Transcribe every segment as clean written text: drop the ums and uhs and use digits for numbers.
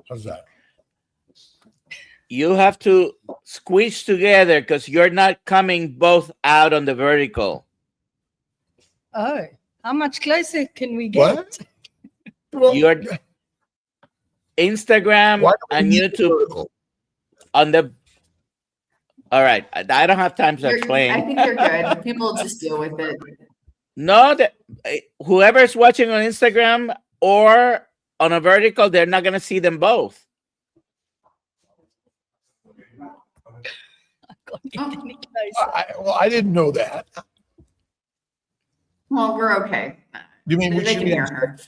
How's that? You have to squeeze together because you're not coming both out on the vertical. Oh, how much closer can we get? What? Well, Your Instagram and YouTube on the. All right, I don't have time to explain. I think you're good. People just deal with it. No, whoever's watching on Instagram or on a vertical, they're not going to see them both. I didn't know that. Well, we're okay. You mean they can hear her?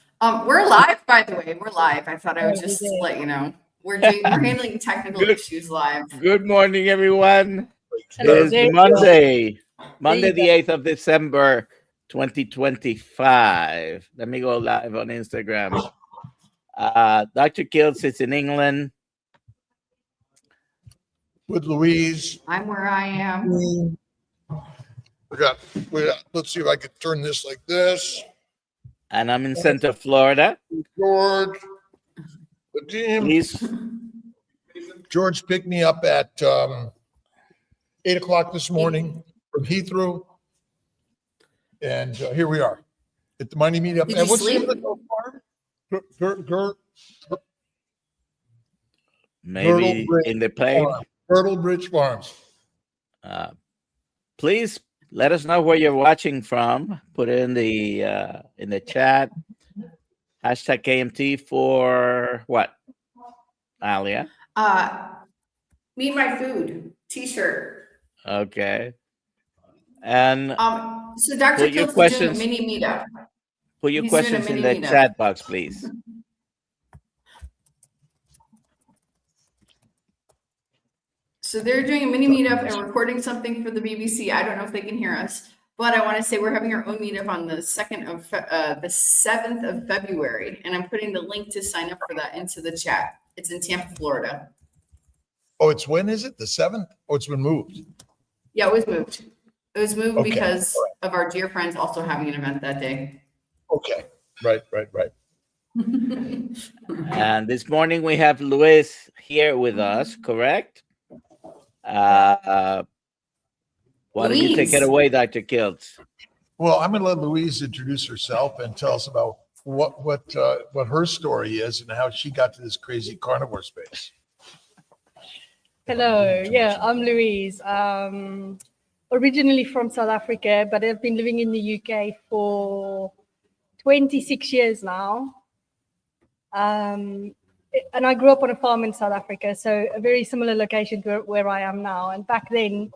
We're live, by the way. We're live. I thought I would just let you know. We're handling technical issues live. Good morning, everyone. Hello. It's Monday the 8th of December, 2025. Let me go live on Instagram. Dr. Kiltz is in England. With Louise. I'm where I am. We got, let's see if I can turn this like this. And I'm in Central Florida. George. The team. Please. George picked me up at 8 o'clock this morning from Heathrow. And here we are at the Mighty Meetup. Did And you what's sleep? the farm? Maybe in the plane. Turtle Bridge Farms. Please let us know where you're watching from. Put it in the chat. Hashtag KMT for what, Alia? Me and my food t-shirt. Okay. And so Dr. Kiltz is doing a mini meetup. Put your questions in the chat box, please. So they're doing a mini meetup and recording something for the BBC. I don't know if they can hear us, but I want to say we're having our own meetup on the 7th of February, and I'm putting the link to sign up for that into the chat. It's in Tampa, Florida. Oh, it's when is it? The 7th? Oh, it's been moved. Yeah, it was moved. It was moved because of our dear friends also having an event that day. Okay. Right. And this morning we have Louise here with us, correct? Why don't you take it away, Dr. Kiltz? Well, I'm going to let Louise introduce herself and tell us about what her story is and how she got to this crazy carnivore space. Hello. Yeah, I'm Louise. Originally from South Africa, but I've been living in the UK for 26 years now. And I grew up on a farm in South Africa, so a very similar location to where I am now. And back then,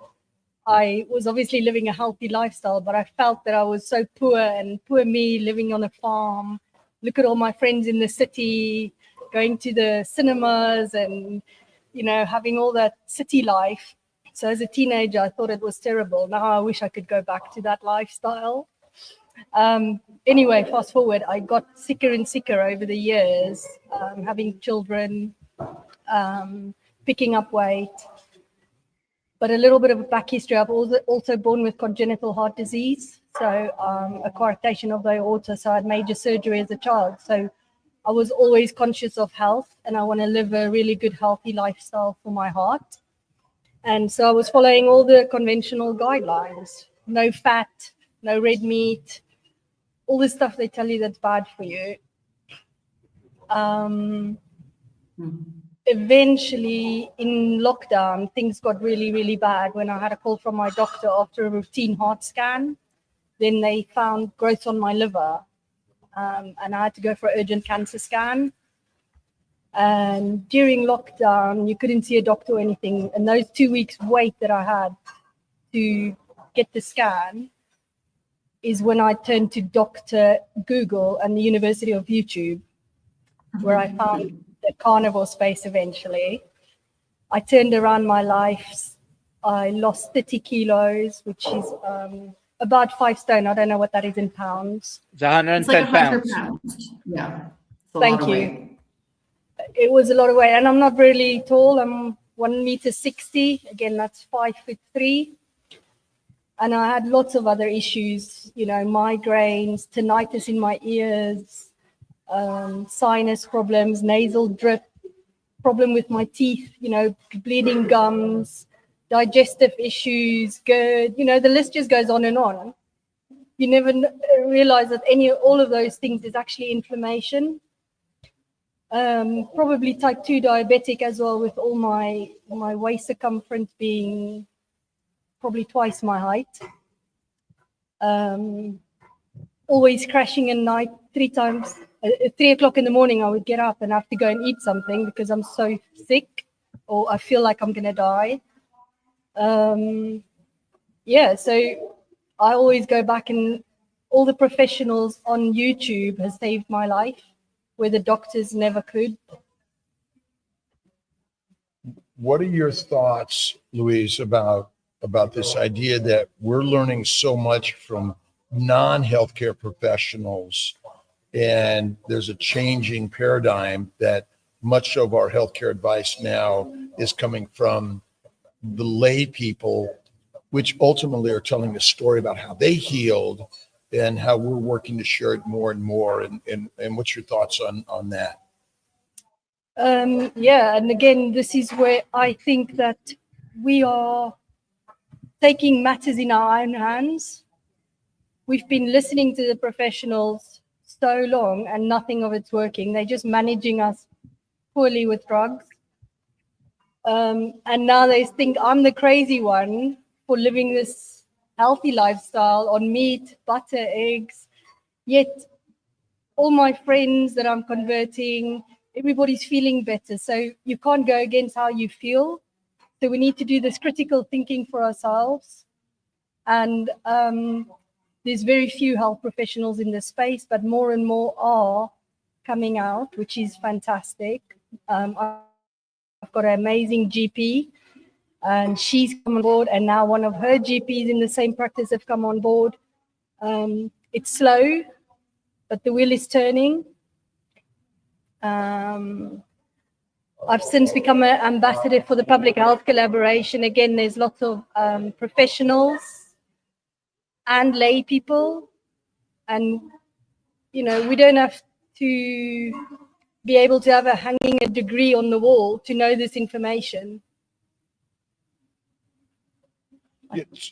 I was obviously living a healthy lifestyle, but I felt that I was so poor, and poor me living on a farm. Look at all my friends in the city, going to the cinemas and, having all that city life. So as a teenager, I thought it was terrible. Now I wish I could go back to that lifestyle. Anyway, fast forward, I got sicker and sicker over the years, having children, picking up weight. But a little bit of a back history. I've also born with congenital heart disease, so a coarctation of the aorta. So I had major surgery as a child. So I was always conscious of health, and I want to live a really good, healthy lifestyle for my heart. And so I was following all the conventional guidelines: no fat, no red meat, all the stuff they tell you that's bad for you. Eventually, in lockdown, things got really, really bad when I had a call from my doctor after a routine heart scan. Then they found growth on my liver, and I had to go for an urgent cancer scan. And during lockdown, you couldn't see a doctor or anything. And those 2 weeks wait that I had to get the scan is when I turned to Dr. Google and the University of YouTube, where I found the carnivore space eventually. I turned around my life. I lost 30 kilos, which is about 5 stone. I don't know what that is in pounds. It's 110 pounds. Yeah. Thank you. It was a lot of weight, and I'm not really tall. I'm 1.60 meters. Again, that's 5'3". And I had lots of other issues, migraines, tinnitus in my ears, sinus problems, nasal drip, problem with my teeth, bleeding gums, digestive issues, GERD, the list just goes on and on. You never realize that all of those things is actually inflammation. Probably type 2 diabetic as well, with all my waist circumference being probably twice my height. Always crashing at night 3 times. At 3 o'clock in the morning, I would get up and have to go and eat something because I'm so sick, or I feel like I'm going to die. So I always go back, and all the professionals on YouTube has saved my life where the doctors never could. What are your thoughts, Louise, about this idea that we're learning so much from non-healthcare professionals, and there's a changing paradigm that much of our healthcare advice now is coming from the lay people, which ultimately are telling a story about how they healed and how we're working to share it more and more. And what's your thoughts on that? And again, this is where I think that we are taking matters in our own hands. We've been listening to the professionals so long and nothing of it's working. They're just managing us poorly with drugs. And now they think I'm the crazy one for living this healthy lifestyle on meat, butter, eggs. Yet all my friends that I'm converting, everybody's feeling better. So you can't go against how you feel. So we need to do this critical thinking for ourselves. And there's very few health professionals in this space, but more and more are coming out, which is fantastic. I've got an amazing GP, and she's come on board, and now one of her GPs in the same practice have come on board. It's slow, but the wheel is turning. I've since become an ambassador for the public health collaboration. Again, there's lots of professionals and lay people, and we don't have to be able to have hanging a degree on the wall to know this information.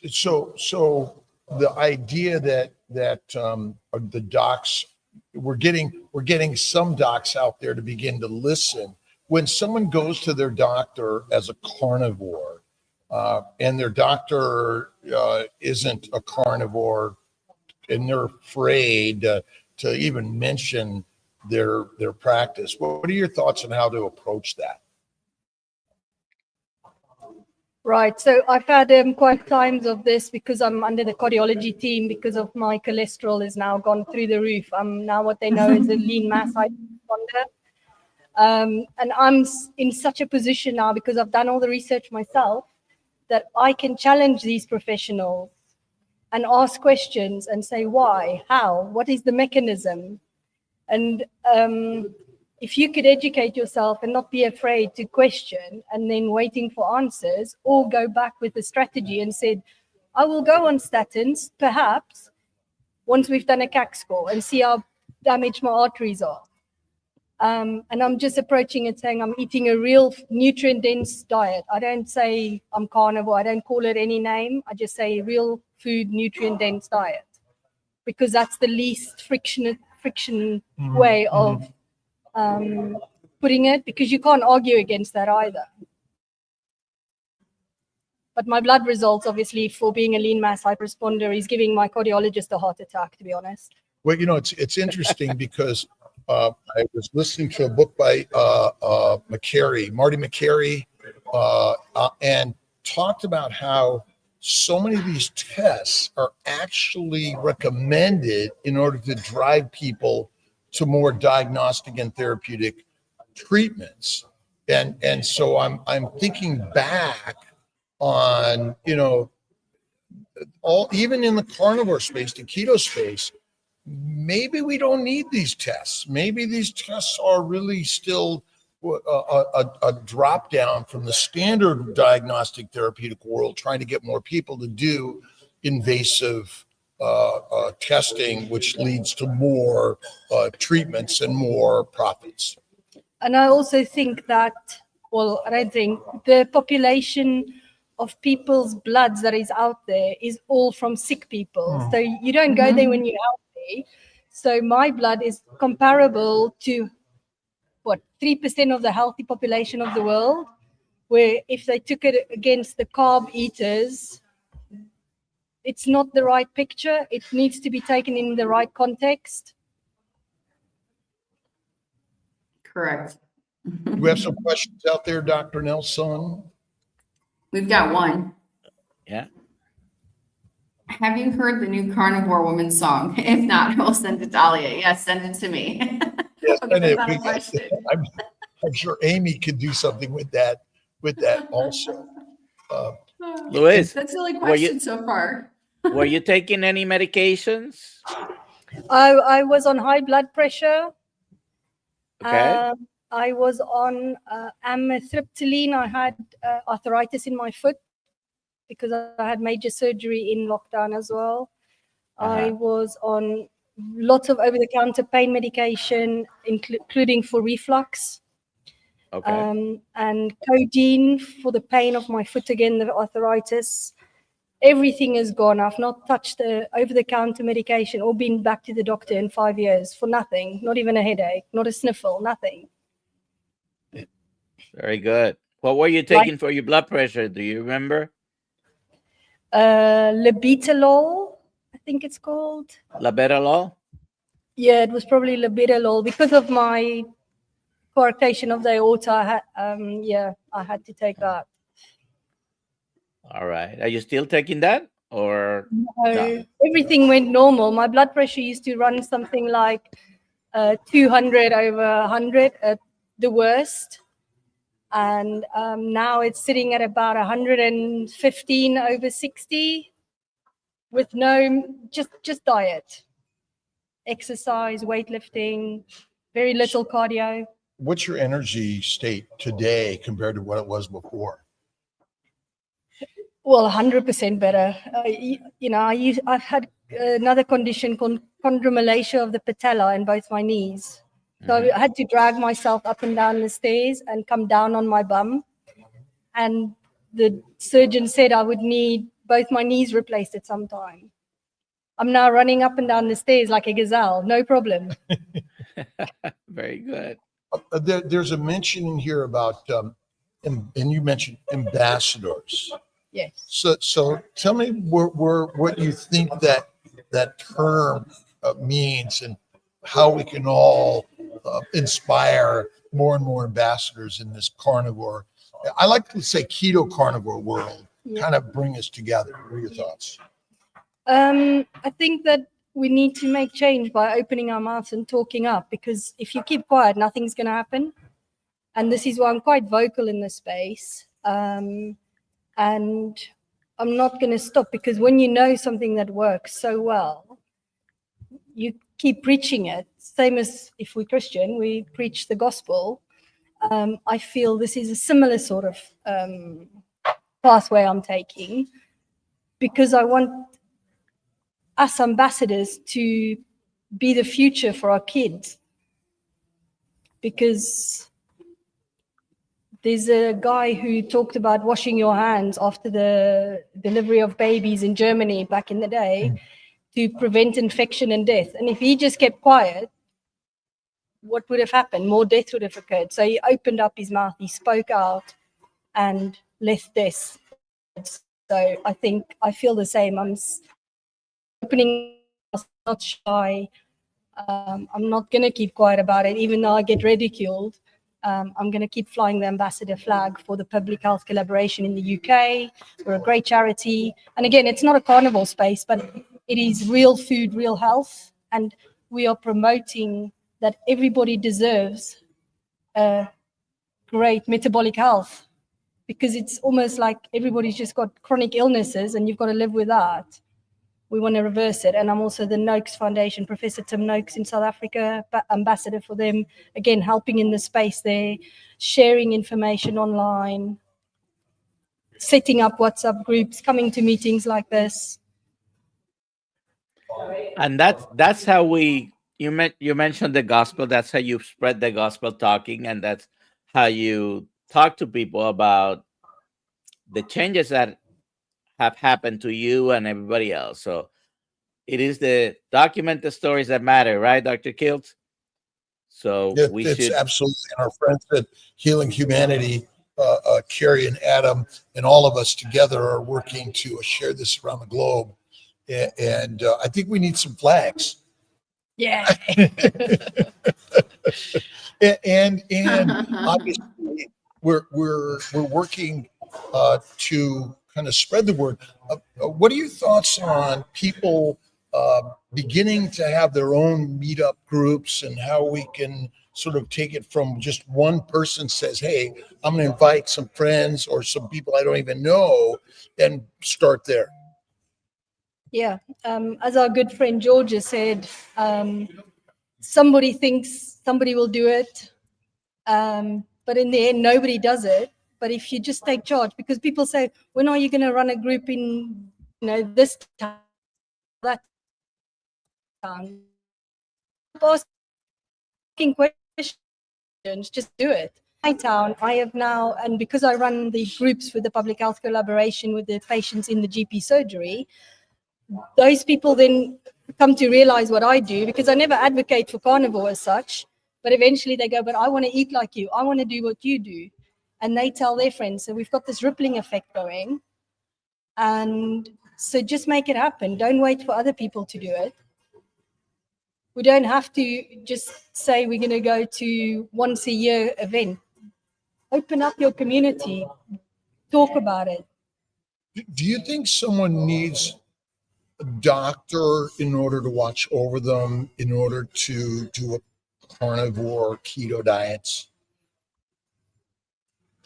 So the idea that the docs, we're getting some docs out there to begin to listen. When someone goes to their doctor as a carnivore, and their doctor isn't a carnivore, and they're afraid to even mention their practice, what are your thoughts on how to approach that? Right. So I've had quite times of this because I'm under the cardiology team because of my cholesterol has now gone through the roof. I'm now what they know is a lean mass responder. And I'm in such a position now because I've done all the research myself that I can challenge these professionals and ask questions and say why, how, what is the mechanism? And if you could educate yourself and not be afraid to question and then waiting for answers, or go back with a strategy and said, I will go on statins, perhaps, once we've done a CAC score and see how damaged my arteries are. And I'm just approaching it saying I'm eating a real nutrient-dense diet. I don't say I'm carnivore. I don't call it any name. I just say real food, nutrient-dense diet, because that's the least friction way of putting it, because you can't argue against that either. But my blood results, obviously, for being a lean mass hyperresponder, is giving my cardiologist a heart attack, to be honest. Well, it's interesting because I was listening to a book by Marty McCary, and talked about how so many of these tests are actually recommended in order to drive people to more diagnostic and therapeutic treatments. And so I'm thinking back on, even in the carnivore space, the keto space, maybe we don't need these tests. Maybe these tests are really still a drop down from the standard diagnostic therapeutic world, trying to get more people to do invasive testing, which leads to more treatments and more profits. And I also think that, well, I don't think the population of people's bloods that is out there is all from sick people. So you don't go there when you're healthy. So my blood is comparable to 3% of the healthy population of the world, where if they took it against the carb eaters, it's not the right picture. It needs to be taken in the right context. Correct. Do we have some questions out there, Dr. Nelson? We've got one. Yeah. Have you heard the new Carnivore Woman song? If not, we'll send it to Alia. Yes, send it to me. Yes, Okay, and that's not a question. I'm sure Amy could do something with that also. Louise, That's the only Were you- question so far. were you taking any medications? I was on high blood pressure. Okay. I was on amitriptyline. I had arthritis in my foot because I had major surgery in lockdown as well. I was on lots of over-the-counter pain medication, including for reflux. Okay. And codeine for the pain of my foot again, the arthritis. Everything is gone. I've not touched the over-the-counter medication or been back to the doctor in 5 years for nothing, not even a headache, not a sniffle, nothing. Very good. What were you taking for your blood pressure? Do you remember? Labetalol, I think it's called. Labetalol? Yeah, it was probably labetalol because of my coarctation of the aorta. I had to take that. All right. Are you still taking that? Or So everything went normal. My blood pressure used to run something like 200 over 100 at the worst. And now it's sitting at about 115 over 60 with just diet, exercise, weightlifting, very little cardio. What's your energy state today compared to what it was before? Well, 100% better. I've had another condition called chondromalacia of the patella in both my knees. So I had to drag myself up and down the stairs and come down on my bum. And the surgeon said I would need both my knees replaced at some time. I'm now running up and down the stairs like a gazelle, no problem. very good. There's a mention in here about, and you mentioned ambassadors. Yes. So tell me what you think that term means and how we can all inspire more and more ambassadors in this carnivore. I like to say keto carnivore world, kind of bring us together. What are your thoughts? I think that we need to make change by opening our mouths and talking up, because if you keep quiet, nothing's going to happen. And this is why I'm quite vocal in this space. And I'm not going to stop, because when you know something that works so well, you keep preaching it. Same as if we're Christian, we preach the gospel. I feel this is a similar sort of pathway I'm taking, because I want us ambassadors to be the future for our kids. Because there's a guy who talked about washing your hands after the delivery of babies in Germany back in the day to prevent infection and death. And if he just kept quiet, what would have happened? More death would have occurred. So he opened up his mouth, he spoke out, and less death. So I think I feel the same. I'm opening, not shy. I'm not going to keep quiet about it, even though I get ridiculed. I'm going to keep flying the ambassador flag for the public health collaboration in the UK. We're a great charity. And again, it's not a carnivore space, but it is real food, real health. And we are promoting that everybody deserves a great metabolic health, because it's almost like everybody's just got chronic illnesses and you've got to live with that. We want to reverse it. And I'm also the Noakes Foundation, Professor Tim Noakes in South Africa, ambassador for them, again, helping in the space there, sharing information online, setting up WhatsApp groups, coming to meetings like this. And that's how we you mentioned the gospel. That's how you spread the gospel talking, and that's how you talk to people about the changes that have happened to you and everybody else. So it is the documented stories that matter, right, Dr. Kiltz? So we It's should. absolutely. And our friends at Healing Humanity, Carrie and Adam, and all of us together are working to share this around the globe. And I think we need some flags. Yeah. and obviously we're working to kind of spread the word. What are your thoughts on people beginning to have their own meetup groups, and how we can sort of take it from just one person says, hey, I'm going to invite some friends or some people I don't even know, and start there? Yeah. As our good friend Georgia said, somebody thinks somebody will do it. But in the end, nobody does it. But if you just take charge, because people say, when are you going to run a group in, this town, that town? Asking questions, just do it. My town, I have now, and because I run the groups with the public health collaboration with the patients in the GP surgery, those people then come to realize what I do, because I never advocate for carnivore as such, but eventually they go, but I want to eat like you. I want to do what you do. And they tell their friends. So we've got this rippling effect going. And so just make it happen. Don't wait for other people to do it. We don't have to just say we're going to go to once a year event. Open up your community. Talk about it. Do you think someone needs a doctor in order to watch over them, in order to do a carnivore keto diets?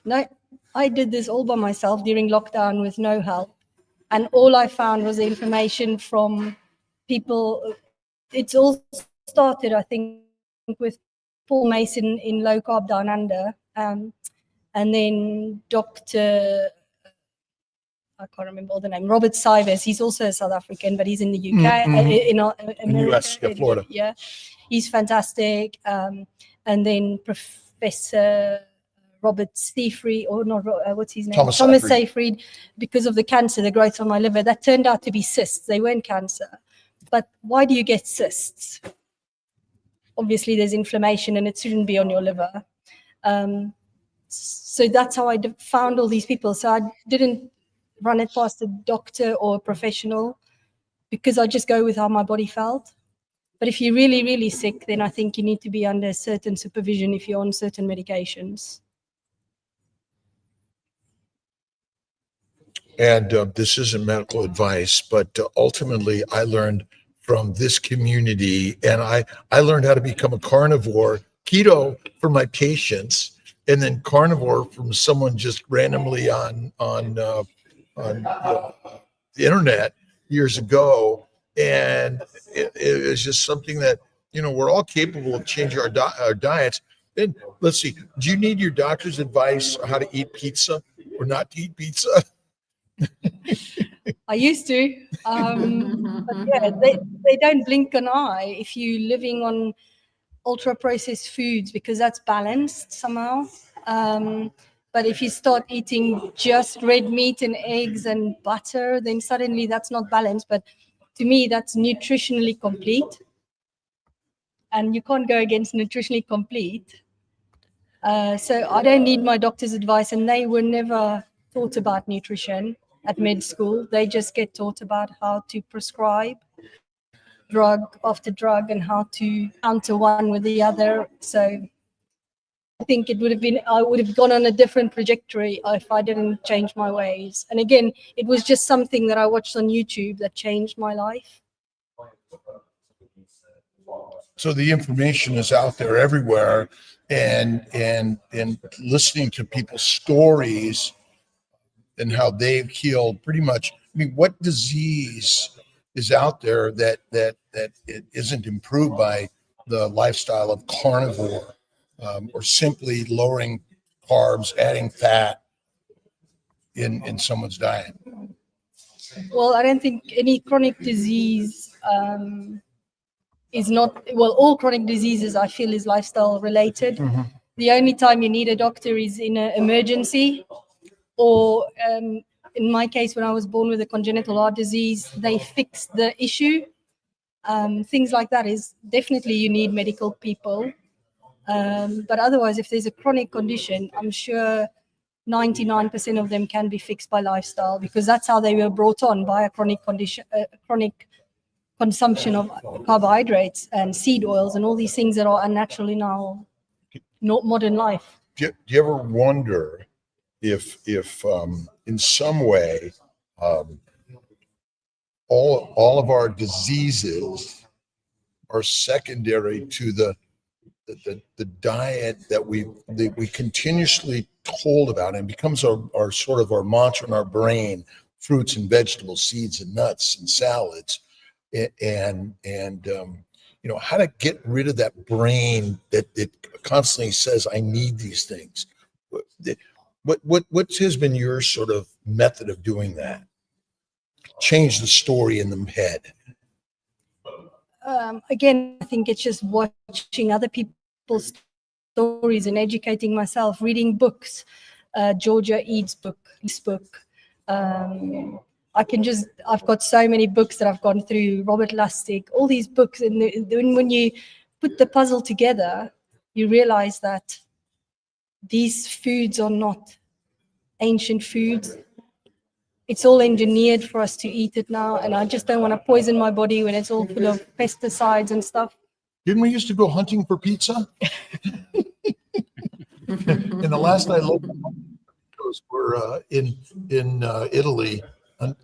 No, I did this all by myself during lockdown with no help. And all I found was information from people. It's all started, I think, with Paul Mason in Low Carb Down Under. And then Dr. I can't remember all the name, Robert Sivers. He's also a South African, but he's in the UK, in America, US, Florida. Yeah, he's fantastic. And then Professor Robert Seyfried, or not, what's his name? Thomas Seyfried, because of the cancer, the growth on my liver, that turned out to be cysts. They weren't cancer. But why do you get cysts? Obviously, there's inflammation and it shouldn't be on your liver. So that's how I found all these people. So I didn't run it past a doctor or a professional, because I just go with how my body felt. But if you're really, really sick, then I think you need to be under certain supervision if you're on certain medications. And this isn't medical advice, but ultimately I learned from this community, and I learned how to become a carnivore, keto for my patients, and then carnivore from someone just randomly on the internet years ago. And it was just something that, we're all capable of changing our diets. And let's see, do you need your doctor's advice on how to eat pizza or not to eat pizza? I used to, but yeah, they don't blink an eye if you're living on ultra processed foods, because that's balanced somehow. But if you start eating just red meat and eggs and butter, then suddenly that's not balanced. But to me, that's nutritionally complete. And you can't go against nutritionally complete. So I don't need my doctor's advice, and they were never taught about nutrition at med school. They just get taught about how to prescribe drug after drug and how to counter one with the other. So I think I would have gone on a different trajectory if I didn't change my ways. And again, it was just something that I watched on YouTube that changed my life. So the information is out there everywhere, and listening to people's stories and how they've healed pretty much. I mean, what disease is out there that it isn't improved by the lifestyle of carnivore, or simply lowering carbs, adding fat in someone's diet? Well, I don't think any chronic disease is not, well, all chronic diseases I feel is lifestyle related. The only time you need a doctor is in an emergency, or in my case, when I was born with a congenital heart disease, they fixed the issue. Things like that is definitely you need medical people. But otherwise, if there's a chronic condition, I'm sure 99% of them can be fixed by lifestyle, because that's how they were brought on, by a chronic condition, chronic consumption of carbohydrates and seed oils and all these things that are unnatural in our modern life. Do you ever wonder if in some way all of our diseases are secondary to the diet that we continuously told about, and becomes our sort of our mantra in our brain: fruits and vegetables, seeds and nuts and salads, and you know, how to get rid of that brain that it constantly says, I need these things. What has been your sort of method of doing that? Change the story in the head. Again, I think it's just watching other people's stories and educating myself, reading books, Georgia Eads book. I've got so many books that I've gone through, Robert Lustig, all these books. And when you put the puzzle together, you realize that these foods are not ancient foods. It's all engineered for us to eat it now. And I just don't want to poison my body when it's all full of pesticides and stuff. Didn't we used to go hunting for pizza? And the last I looked, were in Italy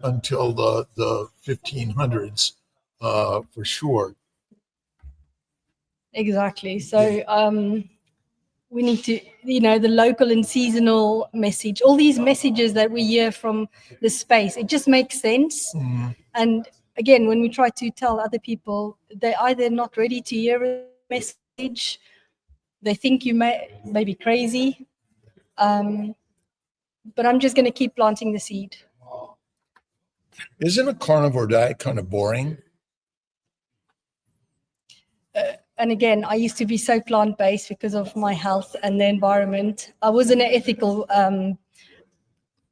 until the 1500s, for sure. Exactly. So we need to, the local and seasonal message, all these messages that we hear from the space, it just makes sense. And again, when we try to tell other people, they're either not ready to hear a message, they think you may be crazy, but I'm just going to keep planting the seed. Isn't a carnivore diet kind of boring? And again, I used to be so plant-based because of my health and the environment. I wasn't an ethical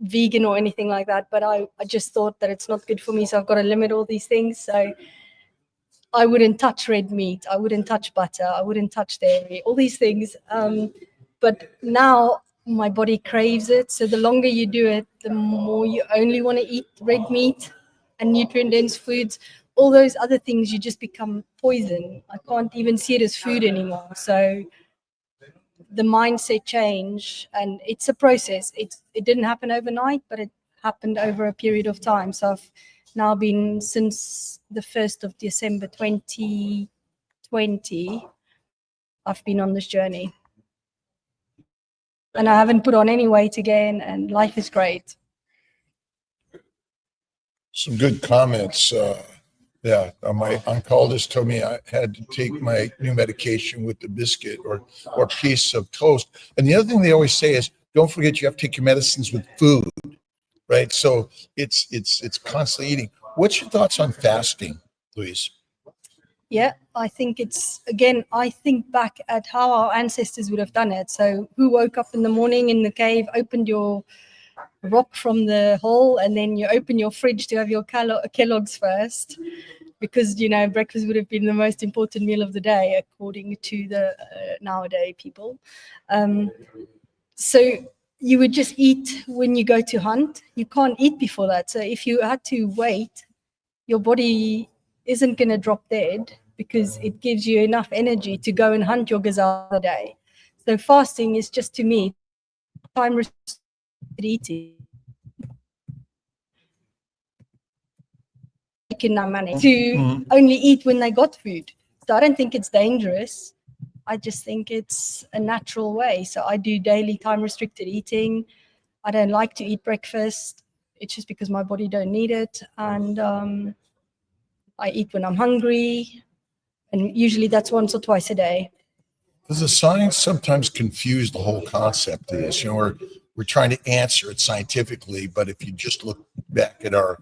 vegan or anything like that, but I just thought that it's not good for me, so I've got to limit all these things. So I wouldn't touch red meat, I wouldn't touch butter, I wouldn't touch dairy, all these things. But now my body craves it. So the longer you do it, the more you only want to eat red meat and nutrient-dense foods. All those other things, you just become poison. I can't even see it as food anymore. So the mindset change, and it's a process. It didn't happen overnight, but it happened over a period of time. So I've now been, since the 1st of December 2020, I've been on this journey. And I haven't put on any weight again, and life is great. Some good comments. Yeah, my oncologist told me I had to take my new medication with the biscuit or piece of toast. And the other thing they always say is, don't forget you have to take your medicines with food, right? So it's constantly eating. What's your thoughts on fasting, Louise? Yeah, I think I think back at how our ancestors would have done it. So who woke up in the morning in the cave, opened your rock from the hole, and then you open your fridge to have your Kellogg's first, because breakfast would have been the most important meal of the day according to the nowadays people. So you would just eat when you go to hunt. You can't eat before that. So if you had to wait, your body isn't going to drop dead, because it gives you enough energy to go and hunt your gazelle the day. So fasting is just, to me, time restricted eating. Can now manage to only eat when they got food. So I don't think it's dangerous. I just think it's a natural way. So I do daily time restricted eating. I don't like to eat breakfast. It's just because my body don't need it. And I eat when I'm hungry. And usually that's once or twice a day. Does the science sometimes confuse the whole concept of this? We're trying to answer it scientifically, but if you just look back at our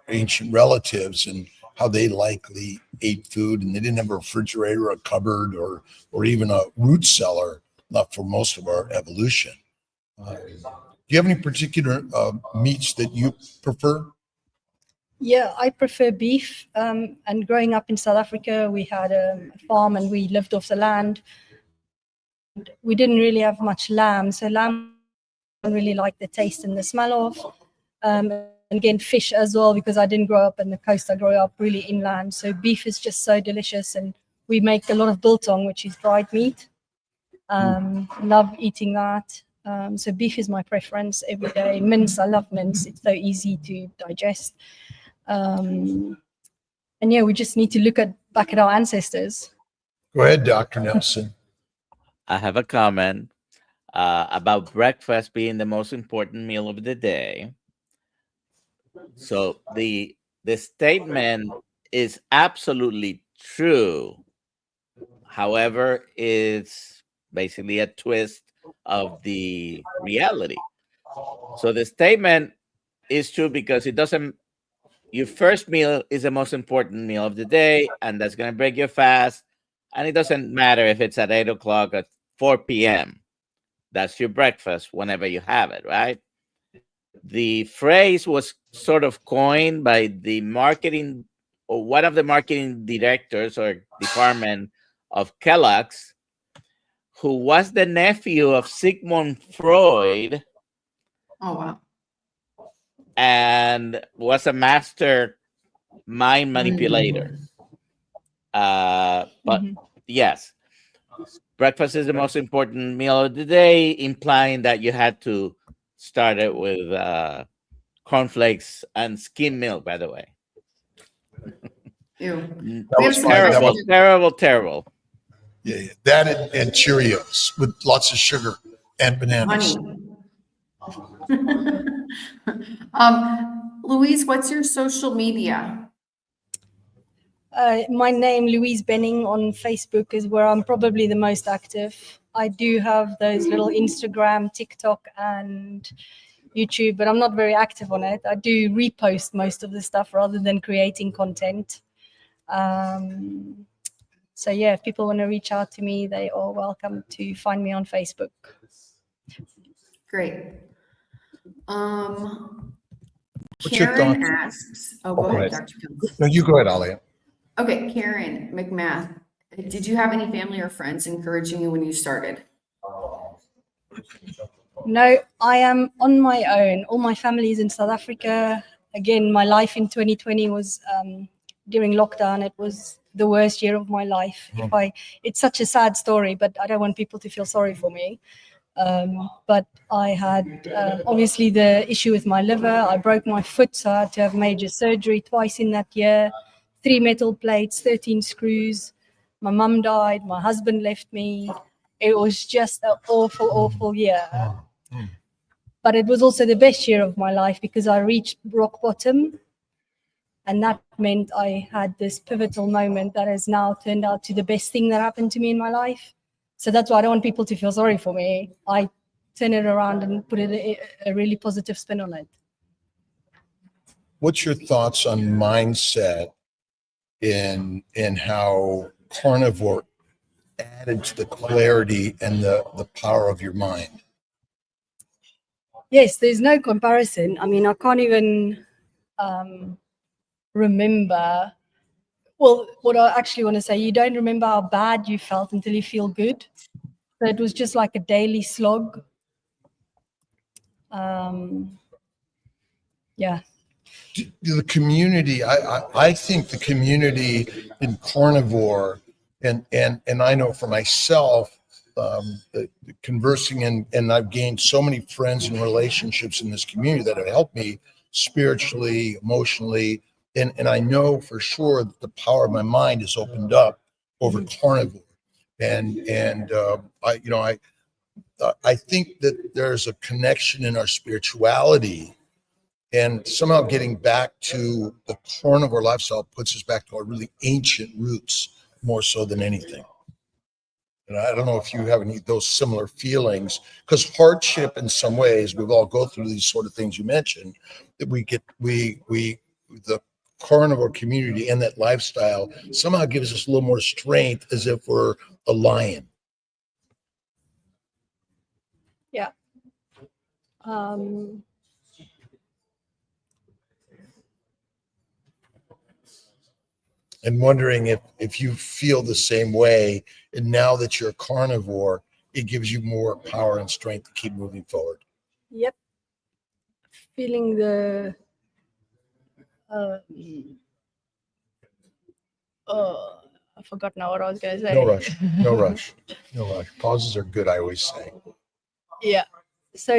ancient relatives and how they likely ate food, and they didn't have a refrigerator, a cupboard, or even a root cellar, not for most of our evolution. Do you have any particular meats that you prefer? Yeah, I prefer beef. And growing up in South Africa, we had a farm and we lived off the land. We didn't really have much lamb, so lamb I don't really like the taste and the smell of. And again, fish as well, because I didn't grow up in the coast. I grew up really inland. So beef is just so delicious, and we make a lot of biltong, which is dried meat. Love eating that. So beef is my preference every day. Mince, I love mince. It's so easy to digest. And yeah, we just need to look back at our ancestors. Go ahead, Dr. Nelson. I have a comment about breakfast being the most important meal of the day. So the statement is absolutely true. However, it's basically a twist of the reality. So the statement is true because it doesn't. Your first meal is the most important meal of the day, and that's going to break your fast. And it doesn't matter if it's at 8 o'clock or 4 p.m. That's your breakfast whenever you have it, right? The phrase was sort of coined by the marketing, or one of the marketing directors or department of Kellogg's, who was the nephew of Sigmund Freud. Oh, wow. And was a master mind manipulator. But yes, breakfast is the most important meal of the day, implying that you had to start it with cornflakes and skim milk, by the way. Ew. That was fine. Terrible. Yeah. That and Cheerios with lots of sugar and bananas. Louise, what's your social media? My name, Louise Benning, on Facebook is where I'm probably the most active. I do have those little Instagram, TikTok, and YouTube, but I'm not very active on it. I do repost most of the stuff rather than creating content. So yeah, if people want to reach out to me, they are welcome to find me on Facebook. Great. What's your Karen thoughts? asks, go ahead, Dr. Kiltz. No, you go ahead, Alia. Okay, Karen McMath, did you have any family or friends encouraging you when you started? No, I am on my own. All my family is in South Africa. Again, my life in 2020 was during lockdown. It was the worst year of my life. It's such a sad story, but I don't want people to feel sorry for me. But I had obviously the issue with my liver. I broke my foot, so I had to have major surgery twice in that year. 3 metal plates, 13 screws. My mum died. My husband left me. It was just an awful, awful year. But it was also the best year of my life because I reached rock bottom. And that meant I had this pivotal moment that has now turned out to the best thing that happened to me in my life. So that's why I don't want people to feel sorry for me. I turn it around and put a really positive spin on it. What's your thoughts on mindset in how carnivore added to the clarity and the power of your mind? Yes, there's no comparison. I mean, I can't even remember. Well, what I actually want to say, you don't remember how bad you felt until you feel good. So it was just like a daily slog. Yeah. The community, I think the community in carnivore, and I know for myself, conversing and I've gained so many friends and relationships in this community that have helped me spiritually, emotionally, and I know for sure that the power of my mind is opened up over carnivore, and I think that there's a connection in our spirituality. And somehow getting back to the carnivore lifestyle puts us back to our really ancient roots more so than anything. And I don't know if you have any of those similar feelings, because hardship in some ways, we've all go through these sort of things you mentioned, that the carnivore community and that lifestyle somehow gives us a little more strength, as if we're a lion. Um, And wondering if you feel the same way, and now that you're a carnivore, it gives you more power and strength to keep moving forward. yep. Feeling the I forgot now what I was going to say. No rush, no rush, no rush. Pauses are good, I always say. Yeah. So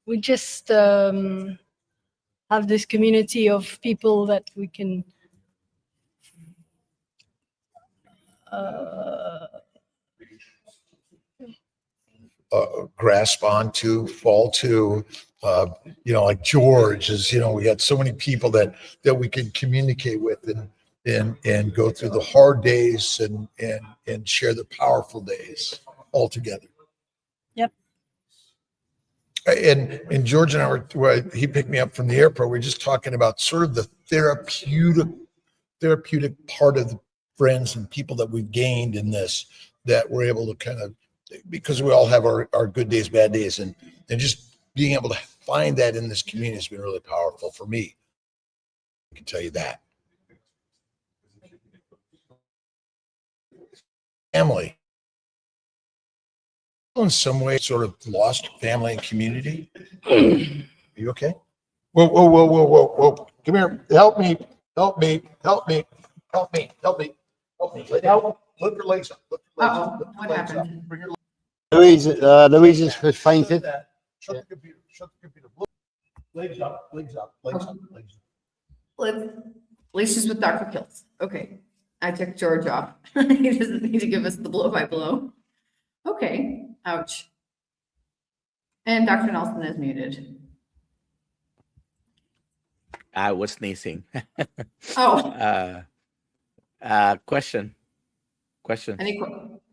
we just have this community of people that we can Grasp onto, fall to, like George is, we got so many people that we can communicate with and go through the hard days and share the powerful days all together. Yep. And George and I were, he picked me up from the airport. We were just talking about sort of the therapeutic part of the friends and people that we've gained in this, that we're able to kind of, because we all have our good days, bad days, and just being able to find that in this community has been really powerful for me. I can tell you that. Family. In some way, sort of lost family and community. Are you okay? Whoa. Come here. Help me. Lay down. Lift your legs up. Uh-oh, what happened? Bring your Louise has fainted. Shut the computer. Legs up. Let's with Dr. Kiltz. Okay, I took George off. He doesn't need to give us the blow by blow. Okay, ouch. And Dr. Nelson is muted. I was sneezing. Oh, Question.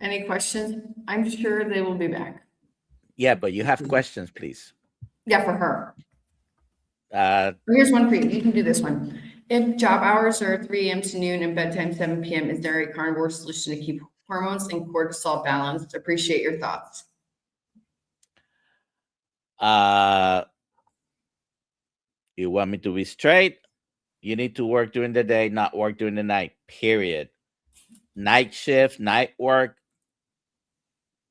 any questions? I'm sure they will be back. Yeah, but you have questions, please. Yeah, for her. Uh, Here's one for you. You can do this one. If job hours are 3 a.m. to noon and bedtime 7 p.m., is there a carnivore solution to keep hormones and cortisol balanced? Appreciate your thoughts. You want me to be straight? You need to work during the day, not work during the night, period. Night shift, night work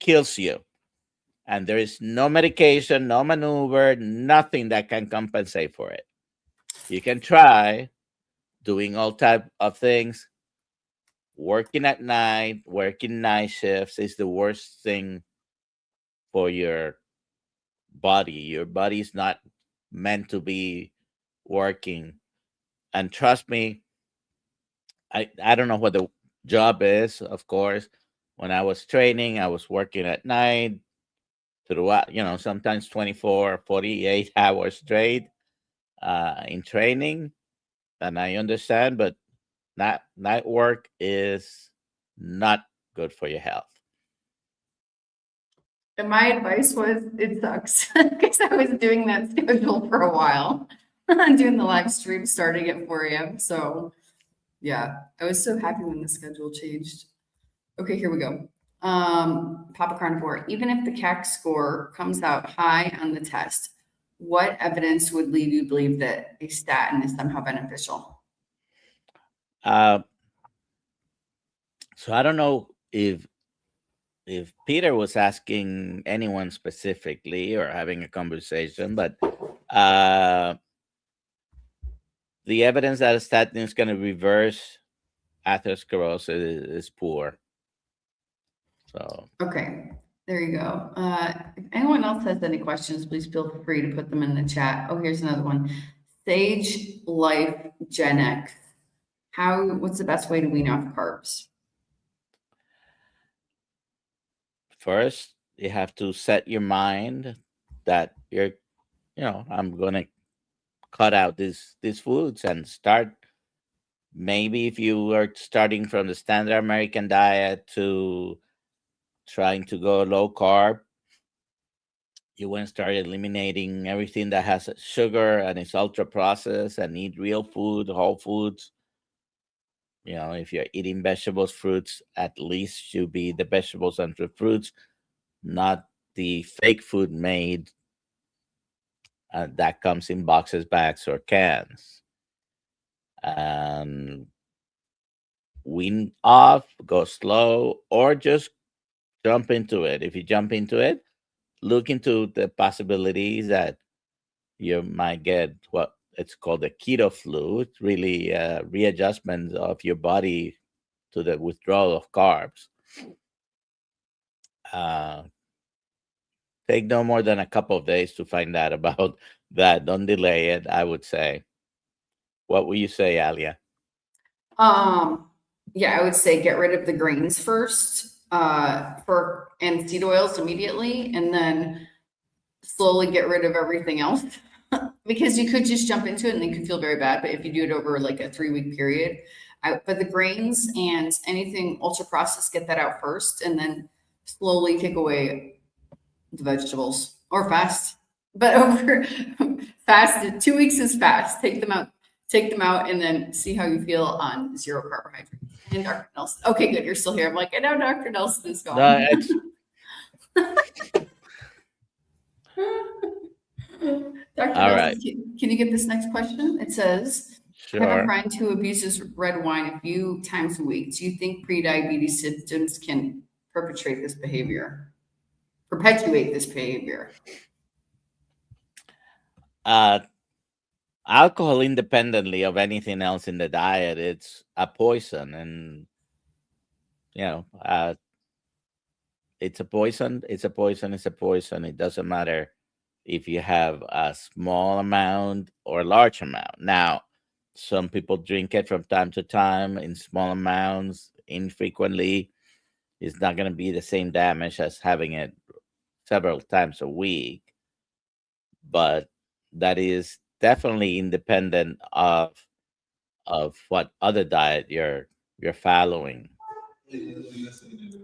kills you. And there is no medication, no maneuver, nothing that can compensate for it. You can try doing all type of things. Working at night, working night shifts is the worst thing for your body. Your body is not meant to be working. And trust me, I don't know what the job is, of course. When I was training, I was working at night throughout, sometimes 24, 48 hours straight in training. And I understand, but night work is not good for your health. And my advice was, it sucks, because I was doing that schedule for a while, doing the live stream starting at 4 a.m. So yeah, I was so happy when the schedule changed. Okay, here we go. Papa Carnivore, even if the CAC score comes out high on the test, what evidence would lead you to believe that a statin is somehow beneficial? So I don't know if Peter was asking anyone specifically or having a conversation, but the evidence that a statin is going to reverse atherosclerosis is poor. So Okay, there you go. If anyone else has any questions, please feel free to put them in the chat. Oh, here's another one. Sage Life Gen X. What's the best way to wean off carbs? first, you have to set your mind that I'm going to cut out these foods and start. Maybe if you are starting from the standard American diet to trying to go low carb, you want to start eliminating everything that has sugar and is ultra processed and eat real food, whole foods. You know, if you're eating vegetables, fruits, at least should be the vegetables and the fruits, not the fake food made that comes in boxes, bags, or cans. And wean off, go slow, or just jump into it. If you jump into it, look into the possibilities that you might get what it's called the keto flu. It's really readjustment of your body to the withdrawal of carbs. Take no more than a couple of days to find out about that. Don't delay it, I would say. What would you say, Alia? Yeah, I would say get rid of the grains first, and seed oils immediately, and then slowly get rid of everything else. Because you could just jump into it and you could feel very bad. But if you do it over like a 3-week period, but the grains and anything ultra processed, get that out first, and then slowly take away the vegetables, or fast. But over fast, 2 weeks is fast. Take them out, and then see how you feel on 0 carbohydrates. And Dr. Nelson. Okay, good. You're still here. I'm like, I know Dr. Nelson is gone. No, it's Dr. All Nelson, right. can you get this next question? It says, I have a sure. friend who abuses red wine a few times a week. Do you think prediabetes symptoms can perpetuate this behavior? Alcohol, independently of anything else in the diet, it's a poison, and you know, it's a poison. It's a poison. It's a poison. It doesn't matter if you have a small amount or a large amount. Now, some people drink it from time to time in small amounts, infrequently. It's not going to be the same damage as having it several times a week, but that is definitely independent of what other diet you're following.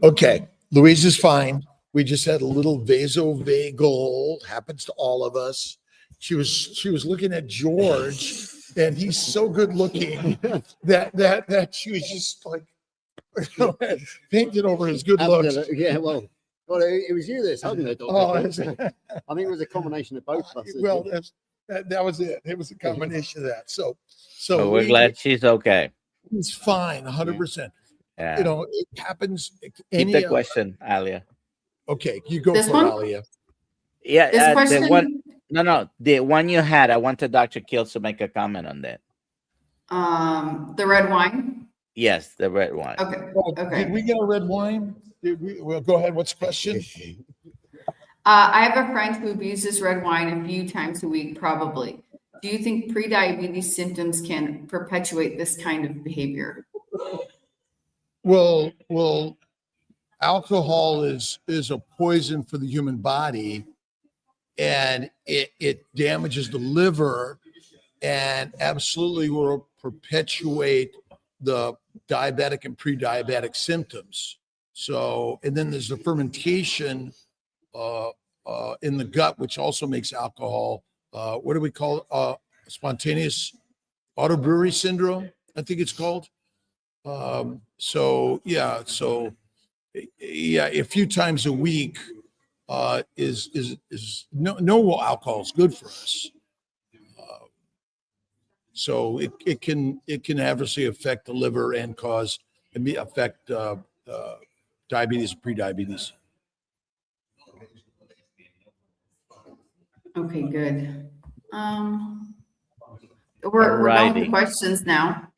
Okay, Louise is fine. We just had a little vasovagal, happens to all of us. She was looking at George, and he's so good looking that she was just like painted over his good looks. Yeah, well, it was you that's holding it. Oh, I think it was a combination of both of us. well, that was it. It was a combination of that. So We're glad she's okay. he's fine, 100%. Yeah. You know, it happens. Keep the question, Alia. Okay, you go This for one? it, Alia. Yeah, This the question, one. No, the one you had. I wanted Dr. Kiltz to make a comment on that. the red wine. Yes, the red wine. Okay. Oh, Okay. Did we get a red wine? Well, go ahead. What's the question? I have a friend who abuses red wine a few times a week, probably. Do you think prediabetes symptoms can perpetuate this kind of behavior? Well, alcohol is a poison for the human body, and it damages the liver, and absolutely will perpetuate the diabetic and pre-diabetic symptoms. So, and then there's the fermentation in the gut, which also makes alcohol. What do we call it? Spontaneous autobrewery syndrome, I think it's called. So yeah, a few times a week is no alcohol is good for us. So it can adversely affect the liver and affect diabetes and prediabetes. Okay, good. We're done with the questions now.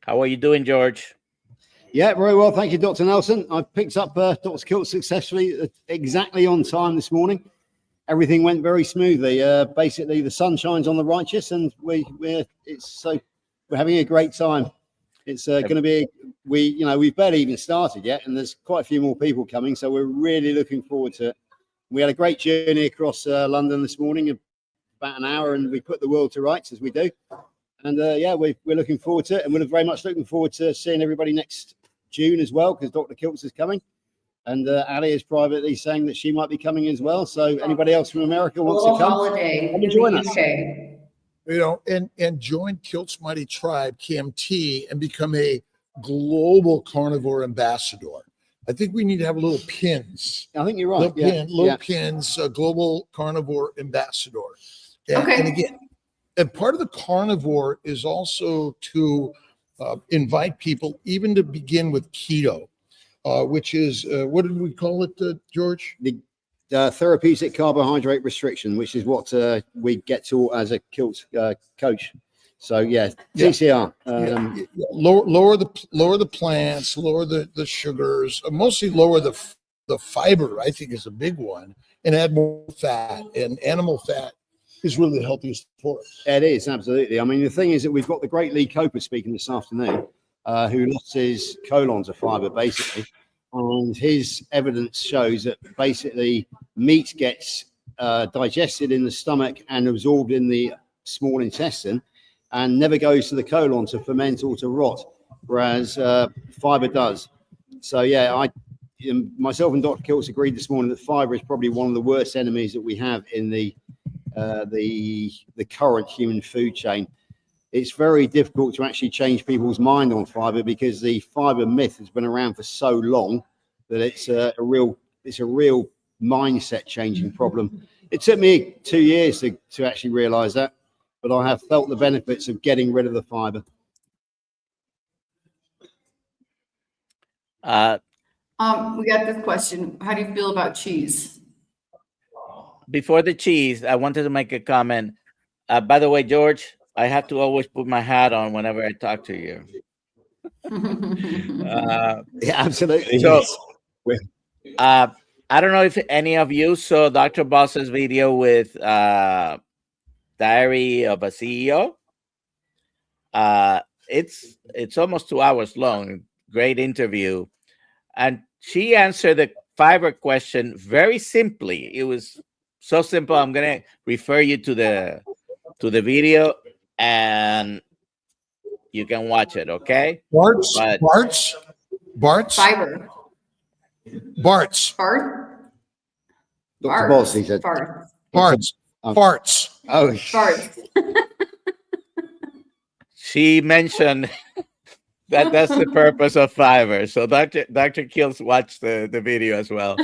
How are you doing, George? Yeah, very well. Thank you, Dr. Nelson. I picked up Dr. Kiltz successfully exactly on time this morning. Everything went very smoothly. Basically, the sun shines on the righteous, and we're having a great time. It's going to be we've barely even started yet, and there's quite a few more people coming, so we're really looking forward to it. We had a great journey across London this morning, about an hour, and we put the world to rights as we do. And we're looking forward to it, and we're very much looking forward to seeing everybody next June as well, because Dr. Kiltz is coming. And Ali is privately saying that she might be coming as well. So anybody else from America A wants little to come? holiday come and in join the us. UK. You know, and join Kiltz Mighty Tribe, KMT, and become a global carnivore ambassador. I think we need to have little pins. I think you're right. Little pins, global carnivore ambassador. And, Okay. and again, and part of the carnivore is also to invite people even to begin with keto, which is, what did we call it, George? The therapeutic carbohydrate restriction, which is what we get to as a Kiltz coach. So yeah, TCR. Lower the plants, lower the sugars, mostly lower the fiber. I think is a big one, and add more fat. And animal fat is really the healthiest for us. It is, absolutely. I mean, the thing is that we've got the great Lee Coper speaking this afternoon, who lost his colon to fiber basically. And his evidence shows that basically meat gets digested in the stomach and absorbed in the small intestine and never goes to the colon to ferment or to rot, whereas fiber does. So yeah, myself and Dr. Kiltz agreed this morning that fiber is probably one of the worst enemies that we have in the current human food chain. It's very difficult to actually change people's mind on fiber because the fiber myth has been around for so long that it's a real mindset changing problem. It took me 2 years to actually realize that, but I have felt the benefits of getting rid of the fiber. We got this question. How do you feel about cheese? Before the cheese, I wanted to make a comment. By the way, George, I have to always put my hat on whenever I talk to you. Yeah, absolutely. So, yes. I don't know if any of you saw Dr. Boss's video with Diary of a CEO. It's almost 2 hours long. Great interview, and she answered the fiber question very simply. It was so simple. I'm gonna refer you to the video, and you can watch it. Okay, Bart's. Fiber. Bart's. Fart? Dr. Boss, he said. Fart. Bart's. Farts. Oh, Fart. she mentioned that's the purpose of fiber. So Dr. Kiltz watched the video as well.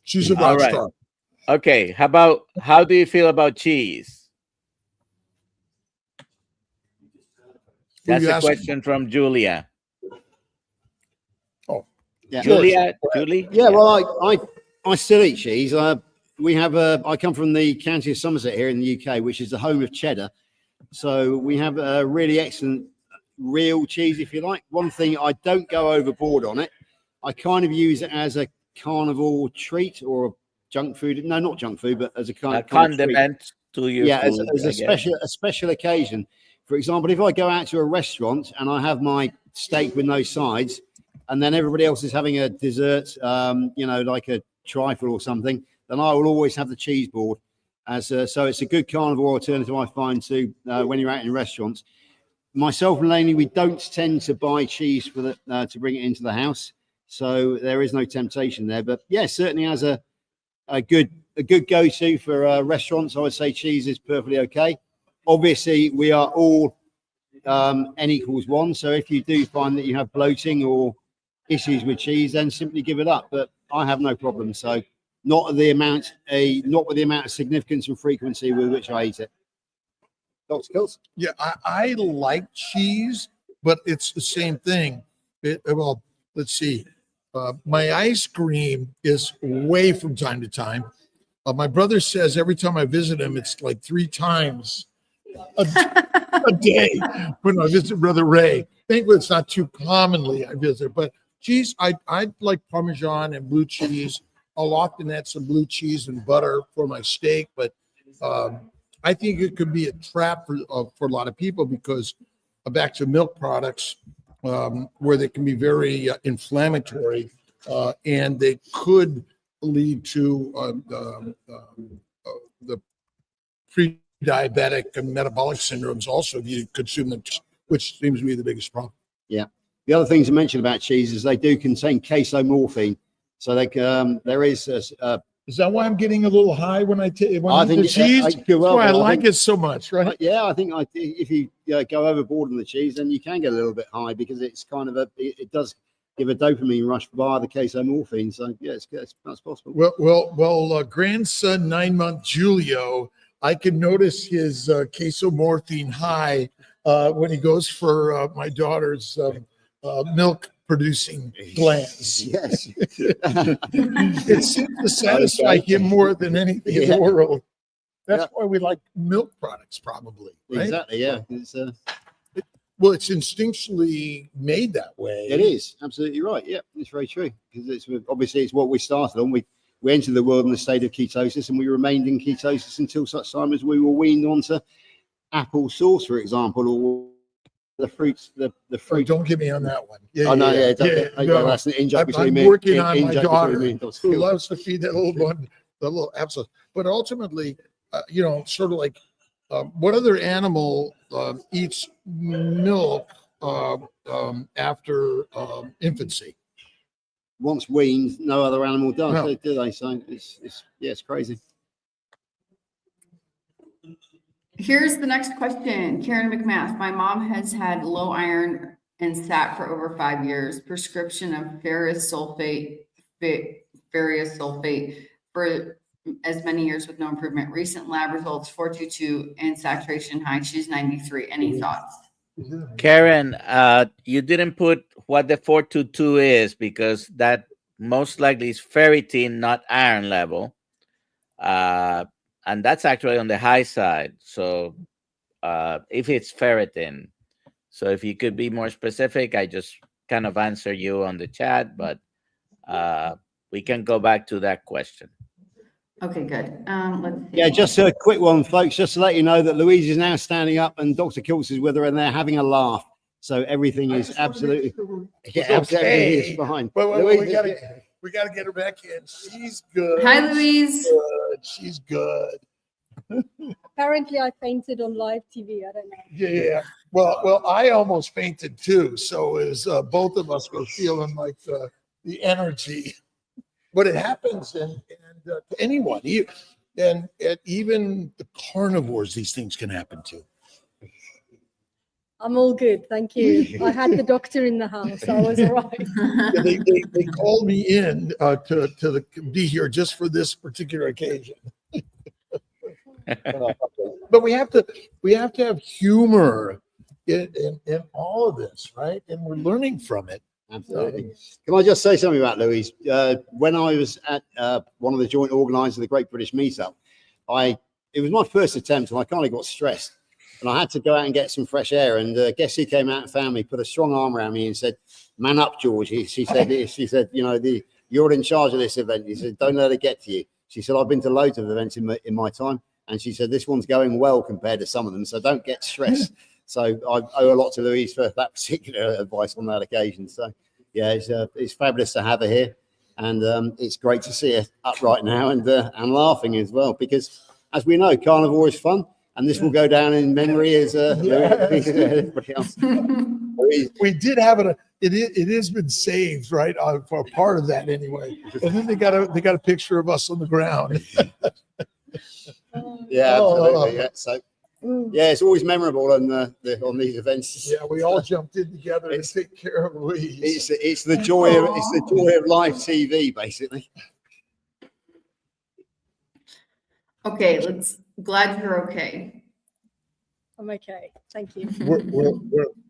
She's a rock all right. star. Okay, how do you feel about cheese? That's you a asking? question from Julia. yeah. Julie? Yeah, well, I still eat cheese. I come from the county of Somerset here in the UK, which is the home of cheddar. So we have a really excellent real cheese, if you like. One thing, I don't go overboard on it. I kind of use it as a carnivore treat or a junk food. No, not junk food, but as a kind of condiment to your food. food, as a special occasion. For example, if I go out to a restaurant and I have my steak with no sides, and then everybody else is having a dessert, like a trifle or something, then I will always have the cheese board. So it's a good carnivore alternative, I find, to when you're out in restaurants. Myself and Lainey, we don't tend to buy cheese for to bring it into the house, so there is no temptation there. But yeah, certainly as a good go-to for restaurants, I would say cheese is perfectly okay. Obviously, we are all N equals 1, so if you do find that you have bloating or issues with cheese, then simply give it up. But I have no problem. So not with the amount of significance and frequency with which I eat it. Dr. Kiltz? Yeah, I like cheese, but it's the same thing. Well, let's see. My ice cream is way from time to time. My brother says every time I visit him, it's like 3 times a day when I visit Brother Ray. Thankfully, it's not too commonly I visit, but cheese, I like Parmesan and blue cheese. I'll often add some blue cheese and butter for my steak, but I think it could be a trap for a lot of people because back to milk products, where they can be very inflammatory, and they could lead to the pre-diabetic and metabolic syndromes also if you consume them, which seems to be the biggest problem. Yeah. The other things to mention about cheese is they do contain casomorphine. So there is Is that why I'm getting a little high when I eat the cheese? That's well, why I I like think- it so much, right? yeah, I think if you go overboard on the cheese, then you can get a little bit high because it's kind of it does give a dopamine rush via the casomorphine. So yeah, that's possible. Well, grandson, 9-month Julio, I can notice his casomorphine high when he goes for my daughter's milk producing glands. Yes. It seems to satisfy him more than anything in the world. That's why we like milk products, probably. Right? Exactly. Yeah. Well, it's instinctually made that way. It is absolutely right. Yeah, it's very true because it's what we started on. We entered the world in a state of ketosis, and we remained in ketosis until such time as we were weaned onto apple sauce, for example, or the fruits. The fruit. Don't get me on that one. Yeah, no. That's an in-joke between me. I'm working on my in-joke daughter between me. who loves to feed that little one, the little apple. But ultimately, sort of like what other animal eats milk after infancy? Once weaned, no other animal does, No. do they? So it's crazy. Here's the next question. Karen McMath. My mom has had low iron and sat for over 5 years. Prescription of ferrous sulfate for as many years with no improvement. Recent lab results 422 and saturation high. She's 93. Any thoughts? Karen, you didn't put what the 422 is because that most likely is ferritin, not iron level. And that's actually on the high side. So if it's ferritin, so if you could be more specific, I just kind of answer you on the chat, but we can go back to that question. Okay, good. Let's see. Yeah, just a quick one, folks, just to let you know that Louise is now standing up and Dr. Kiltz is with her and they're having a laugh. So everything is absolutely, everything is fine. We gotta get her back in. She's good. Hi, Louise. She's good. Apparently, I fainted on live TV. I don't know. Yeah. Well, I almost fainted too. So as both of us were feeling like the energy, but it happens and to anyone, and even the carnivores, these things can happen to. I'm all good, thank you. I had the doctor in the house, so I was all right. Yeah, they called me in to be here just for this particular occasion. But we have to have humor in all of this, right? And we're learning from it. Absolutely. Can I just say something about Louise? When I was at one of the joint organisers of the Great British Meetup, it was my first attempt and I kind of got stressed. And I had to go out and get some fresh air. And guess who came out and found me, put a strong arm around me and said, "Man up, George." She said, you're in charge of this event. He said, "Don't let it get to you." She said, "I've been to loads of events in my time." And she said, "This one's going well compared to some of them. So don't get stressed." So I owe a lot to Louise for that particular advice on that occasion. So yeah, it's fabulous to have her here. And it's great to see her upright now and laughing as well, because as we know, carnivore is fun. And this will go down in memory as everybody else. We did have it. It has been saved, right, for a part of that anyway. And then they got a picture of us on the ground. Yeah, absolutely. Yeah. So yeah, it's always memorable on these events. Yeah, we all jumped in together to take care of Louise. It's the joy of live TV, basically. Okay, glad you're okay. I'm okay, thank you.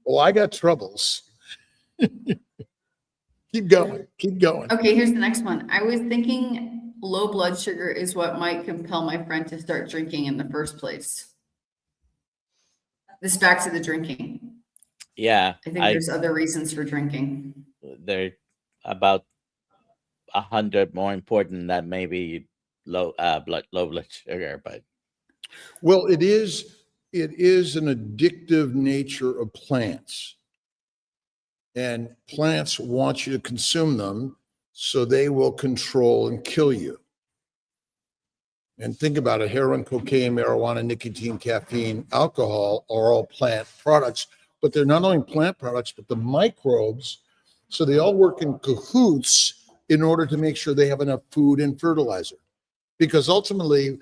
Well, I got troubles. Keep going. Okay, here's the next one. I was thinking low blood sugar is what might compel my friend to start drinking in the first place. This back to the drinking. Yeah. I think there's other reasons for drinking. They're about 100 more important than maybe low blood sugar, but well, it is an addictive nature of plants, and plants want you to consume them so they will control and kill you. And think about it: heroin, cocaine, marijuana, nicotine, caffeine, alcohol are all plant products but they're not only plant products, but the microbes. So they all work in cahoots in order to make sure they have enough food and fertilizer. Because ultimately,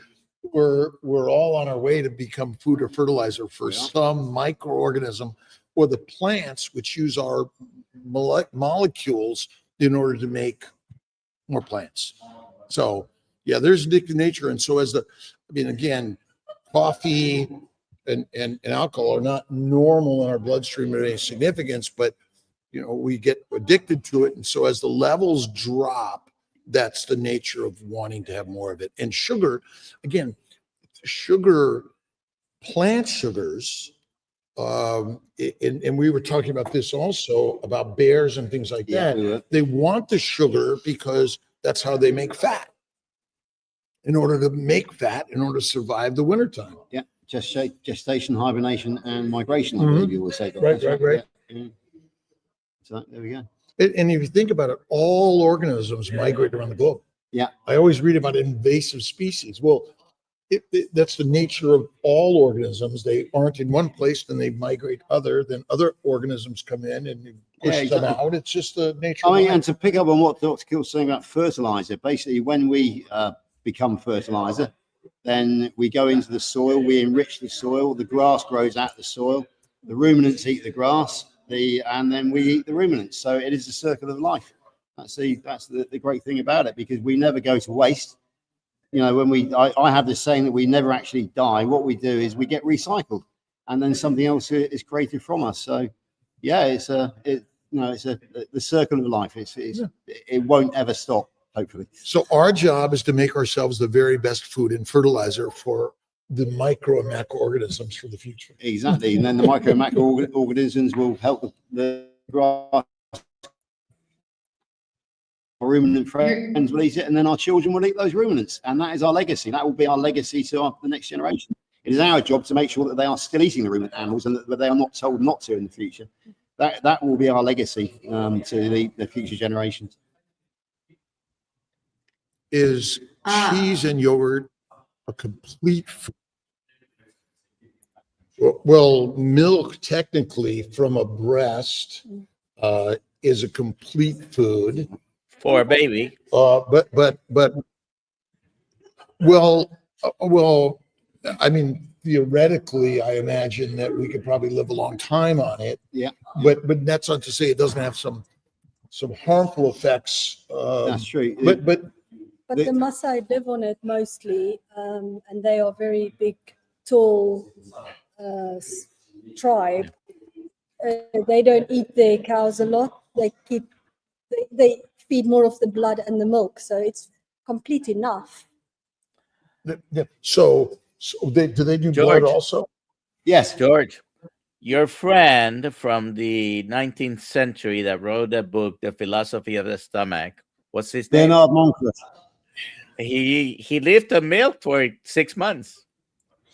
we're all on our way to become food or fertilizer for some microorganism or the plants, which use our molecules in order to make more plants. So yeah, there's addictive nature. And so again, coffee and alcohol are not normal in our bloodstream at any significance, but we get addicted to it. And so as the levels drop, that's the nature of wanting to have more of it. And sugar, again, plant sugars, and we were talking about this also about bears and things like that. They want the sugar because that's how they make fat. In order to survive the wintertime. Yeah, gestation, hibernation, and migration, I believe you will say. Right. Yeah. So there we go. And if you think about it, all organisms migrate around the globe. Yeah. I always read about invasive species. Well, that's the nature of all organisms. They aren't in one place, then they migrate then other organisms come in and push them out. It's just the nature of life. And to pick up on what Dr. Kiltz was saying about fertilizer, basically when we become fertilizer, then we go into the soil, we enrich the soil, the grass grows out of the soil, the ruminants eat the grass, and then we eat the ruminants. So it is a circle of life. That's the great thing about it, because we never go to waste. I have this saying that we never actually die. What we do is we get recycled, and then something else is created from us. So yeah, it's the circle of life. It won't ever stop, hopefully. So our job is to make ourselves the very best food and fertilizer for the micro and macroorganisms for the future. Exactly. And then the micro and macroorganisms will help the grass. Our ruminant friends will eat it, and then our children will eat those ruminants. And that is our legacy. That will be our legacy to the next generation. It is our job to make sure that they are still eating the ruminant animals and that they are not told not to in the future. That will be our legacy to the future generations. Is cheese and yogurt a complete food? Well, milk technically from a breast is a complete food for a baby. But I mean, theoretically, I imagine that we could probably live a long time on it. Yeah. But that's not to say it doesn't have some harmful effects. That's true. But the Maasai live on it mostly, and they are very big, tall tribe. They don't eat their cows a lot. They feed more of the blood and the milk, so it's complete enough. So do they do George, blood also? Yes, George, your friend from the 19th century that wrote the book, The Philosophy of the Stomach, what's his name? Bernard Montfort. He lived on milk for 6 months.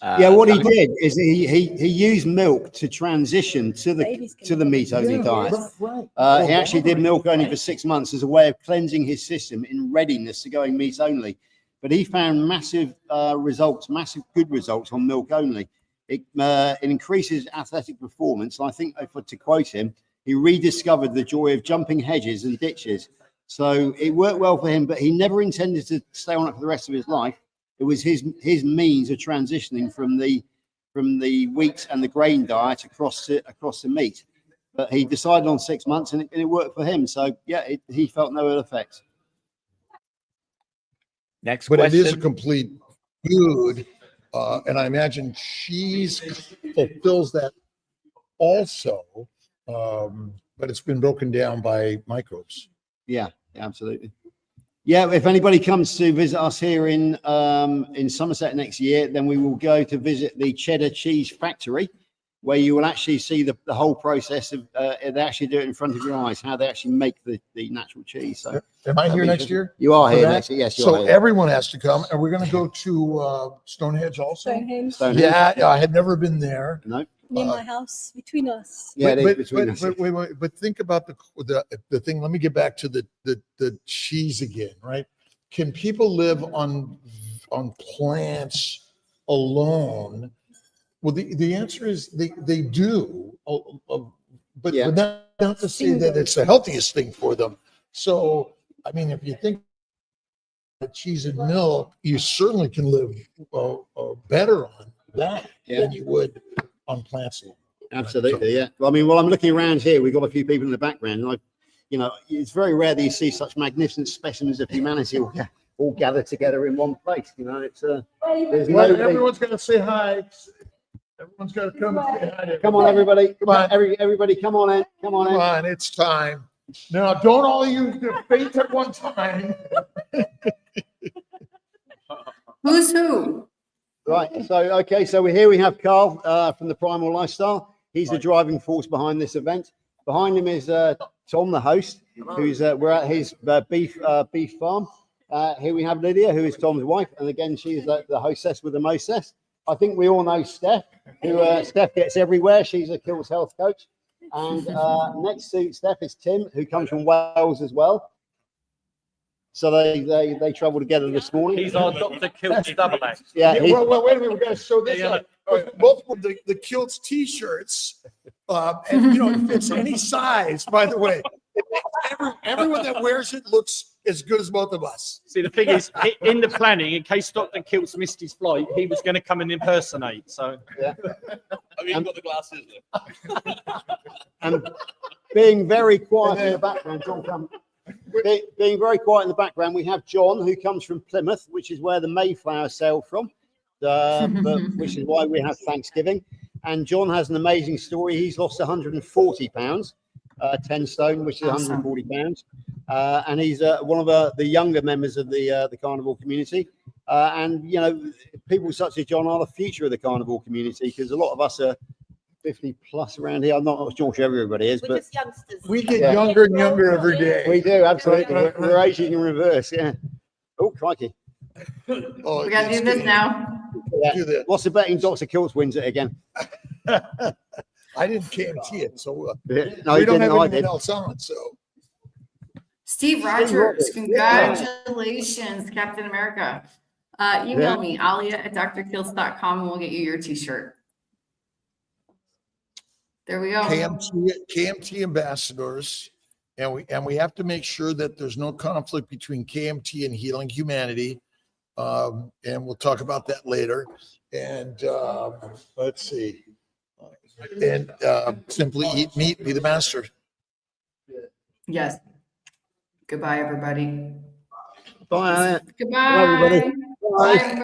What he did is he used milk to transition to the meat only diet. Right. He actually did milk only for 6 months as a way of cleansing his system in readiness to going meat only. But he found massive good results on milk only. It increases athletic performance. And I think, to quote him, he rediscovered the joy of jumping hedges and ditches. So it worked well for him, but he never intended to stay on it for the rest of his life. It was his means of transitioning from the wheat and the grain diet across to meat. But he decided on 6 months, and it worked for him. So yeah, he felt no ill effects. Next but question. It is a complete food, and I imagine cheese fulfills that also, but it's been broken down by microbes. Yeah, absolutely. Yeah, if anybody comes to visit us here in Somerset next year, then we will go to visit the Cheddar Cheese Factory, where you will actually see the whole process of they actually do it in front of your eyes, how they actually make the natural cheese. So, am I here next year? You are here next year. Yes. So everyone has to come, and we're going to go to Stonehenge also. Stonehenge. Yeah, I had never been there. No. Near my house, between us. Yeah, but think about the thing. Let me get back to the cheese again, right? Can people live on plants alone Well, the answer is they do, but Yeah. not to say that it's the healthiest thing for them. So, I mean, if you think cheese and milk, you certainly can live better on that than you would on plants. Absolutely, yeah. Well, I mean, while I'm looking around here, we've got a few people in the background. And it's very rare that you see such magnificent specimens of humanity all gathered together in one place. It's Everyone's got to say hi. Everyone's got to come and say hi. Come on, everybody! Come on, everybody! Come on in! Come on in! Come on, it's time. Now, don't all use the faint at one time. Who's who? Right. So we have Carl from the Primal Lifestyle. He's the driving force behind this event. Behind him is Tom, the host, who's we're at his beef farm. Here we have Lydia, who is Tom's wife, and again she's the hostess with the mostess. I think we all know Steph, who Steph gets everywhere. She's a Kiltz health coach. And next to Steph is Tim, who comes from Wales as well. So they traveled together this morning. He's our Dr.Kiltz double X. Yeah. Well, wait a minute. We're going to show this. Both were the Kiltz T-shirts, and it fits any size. By the way, everyone that wears it looks as good as both of us. See, the thing is, in the planning, in case Dr. Kiltz missed his flight, he was going to come and impersonate. So, yeah. Have you got the glasses? And being very quiet in the background, John, come. Being very quiet in the background, we have John, who comes from Plymouth, which is where the Mayflower sailed from, which is why we have Thanksgiving. And John has an amazing story. He's lost 140 pounds, 10 stone, which is 140 pounds. And he's one of the younger members of the carnivore community. And, people such as John are the future of the carnivore community, because a lot of us are 50 plus around here. I'm not sure everybody is, but we get younger and younger every day. We do, absolutely. We're aging in reverse, yeah. Oh, crikey. Oh, We got to do this now. Yeah. Do this. What's the betting Dr. Kiltz wins it again? I didn't KMT it, so No, we he don't didn't. have I anything did. else on. So Steve Rogers, congratulations, Captain America. Email me, alia@drkiltz.com, and we'll get you your t-shirt. There we go. KMT ambassadors, and we have to make sure that there's no conflict between KMT and Healing Humanity, and we'll talk about that later. And let's see, and simply eat meat, be the master. Yes. Goodbye, everybody. Bye. Goodbye. everybody. Bye. Bye.